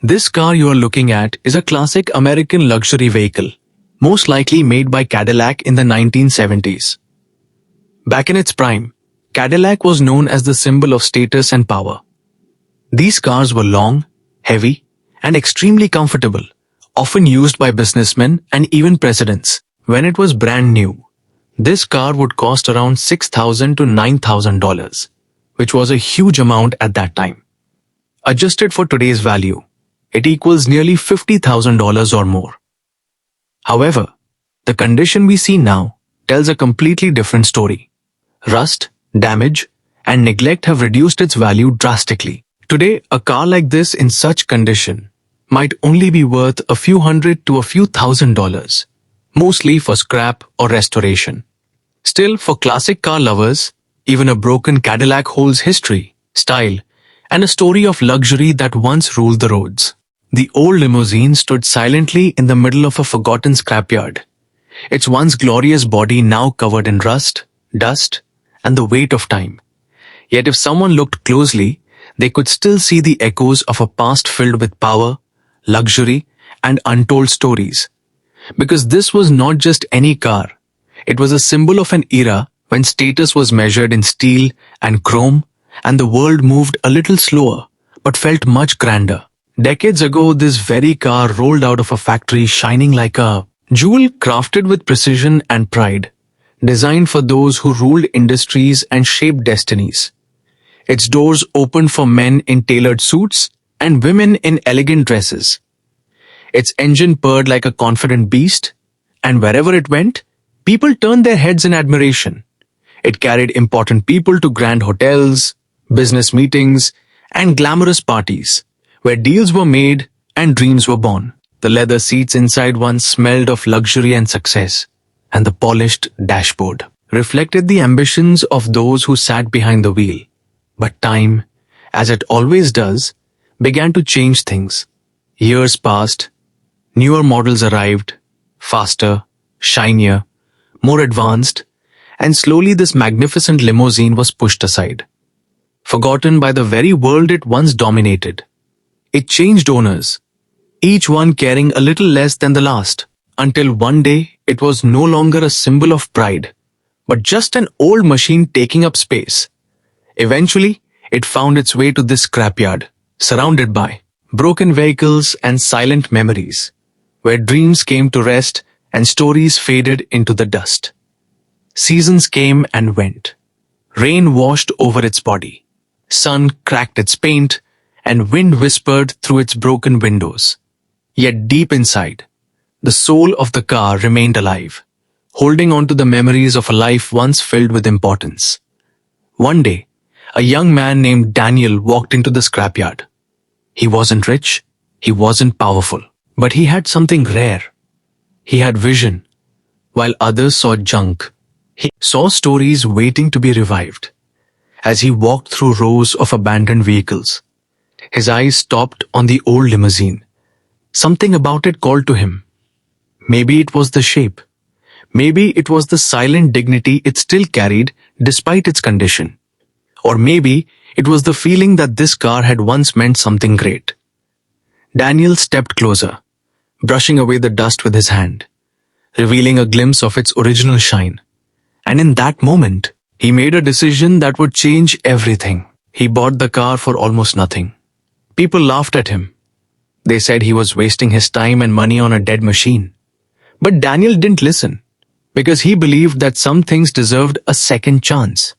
This car you are looking at is a classic American luxury vehicle, most likely made by Cadillac in the 1970s. Back in its prime, Cadillac was known as the symbol of status and power. These cars were long, heavy, and extremely comfortable, often used by businessmen and even presidents. When it was brand new, this car would cost around $6,000 to $9,000, which was a huge amount at that time. Adjusted for today's value, it equals nearly $50,000 or more. However, the condition we see now tells a completely different story. Rust, damage, and neglect have reduced its value drastically. Today, a car like this in such condition might only be worth a few hundred to a few $1,000s, mostly for scrap or restoration. Still, for classic car lovers, even a broken Cadillac holds history, style, and a story of luxury that once ruled the roads. The old limousine stood silently in the middle of a forgotten scrapyard, its once glorious body now covered in rust, dust, and the weight of time. Yet if someone looked closely, they could still see the echoes of a past filled with power, luxury, and untold stories. Because this was not just any car, it was a symbol of an era when status was measured in steel and chrome, and the world moved a little slower, but felt much grander. Decades ago, this very car rolled out of a factory shining like a jewel, crafted with precision and pride, designed for those who ruled industries and shaped destinies. Its doors opened for men in tailored suits and women in elegant dresses. Its engine purred like a confident beast, and wherever it went, people turned their heads in admiration. It carried important people to grand hotels, business meetings, and glamorous parties, where deals were made and dreams were born. The leather seats inside once smelled of luxury and success, and the polished dashboard reflected the ambitions of those who sat behind the wheel. But time, as it always does, began to change things. Years passed, newer models arrived, faster, shinier, more advanced, and slowly this magnificent limousine was pushed aside, forgotten by the very world it once dominated. It changed owners, each one caring a little less than the last, until one day it was no longer a symbol of pride, but just an old machine taking up space. Eventually, it found its way to this scrapyard, surrounded by broken vehicles and silent memories, where dreams came to rest and stories faded into the dust. Seasons came and went. Rain washed over its body, sun cracked its paint, and wind whispered through its broken windows. Yet deep inside, the soul of the car remained alive, holding on to the memories of a life once filled with importance. One day, a young man named Daniel walked into the scrapyard. He wasn't rich, he wasn't powerful, but he had something rare. He had vision. While others saw junk, he saw stories waiting to be revived. As he walked through rows of abandoned vehicles, his eyes stopped on the old limousine. Something about it called to him. Maybe it was the shape. Maybe it was the silent dignity it still carried despite its condition. Or maybe it was the feeling that this car had once meant something great. Daniel stepped closer, brushing away the dust with his hand, revealing a glimpse of its original shine. And in that moment, he made a decision that would change everything. He bought the car for almost nothing. People laughed at him. They said he was wasting his time and money on a dead machine. But Daniel didn't listen, because he believed that some things deserved a second chance.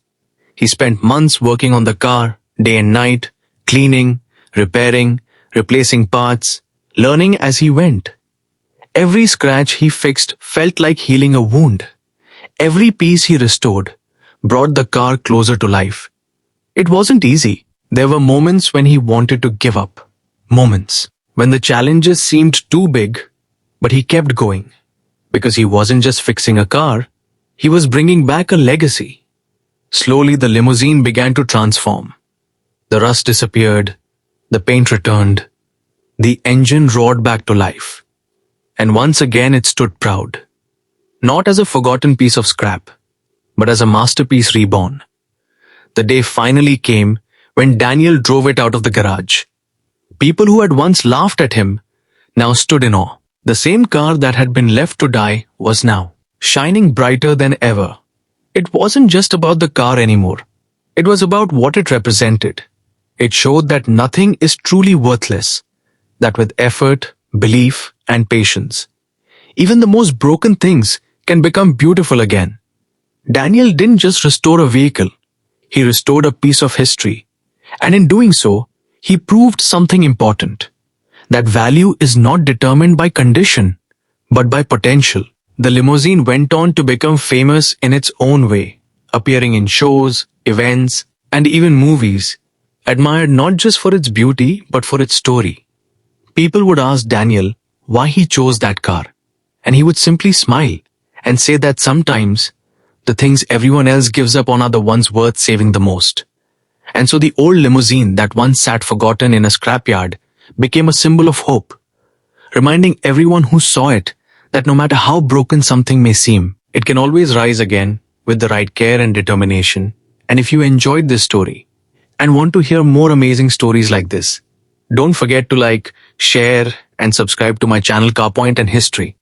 He spent months working on the car, day and night, cleaning, repairing, replacing parts, learning as he went. Every scratch he fixed felt like healing a wound. Every piece he restored brought the car closer to life. It wasn't easy. There were moments when he wanted to give up. Moments when the challenges seemed too big, but he kept going. Because he wasn't just fixing a car, he was bringing back a legacy. Slowly the limousine began to transform. The rust disappeared, the paint returned, the engine roared back to life. And once again it stood proud. Not as a forgotten piece of scrap, but as a masterpiece reborn. The day finally came when Daniel drove it out of the garage. People who had once laughed at him now stood in awe. The same car that had been left to die was now shining brighter than ever. It wasn't just about the car anymore. It was about what it represented. It showed that nothing is truly worthless, that with effort, belief, and patience, even the most broken things can become beautiful again. Daniel didn't just restore a vehicle, he restored a piece of history. And in doing so, he proved something important. That value is not determined by condition, but by potential. The limousine went on to become famous in its own way, appearing in shows, events, and even movies, admired not just for its beauty, but for its story. People would ask Daniel why he chose that car, and he would simply smile and say that sometimes the things everyone else gives up on are the ones worth saving the most. And so the old limousine that once sat forgotten in a scrapyard became a symbol of hope, reminding everyone who saw it that no matter how broken something may seem, it can always rise again with the right care and determination. And if you enjoyed this story and want to hear more amazing stories like this, don't forget to like, share, and subscribe to my channel CarPoint and History.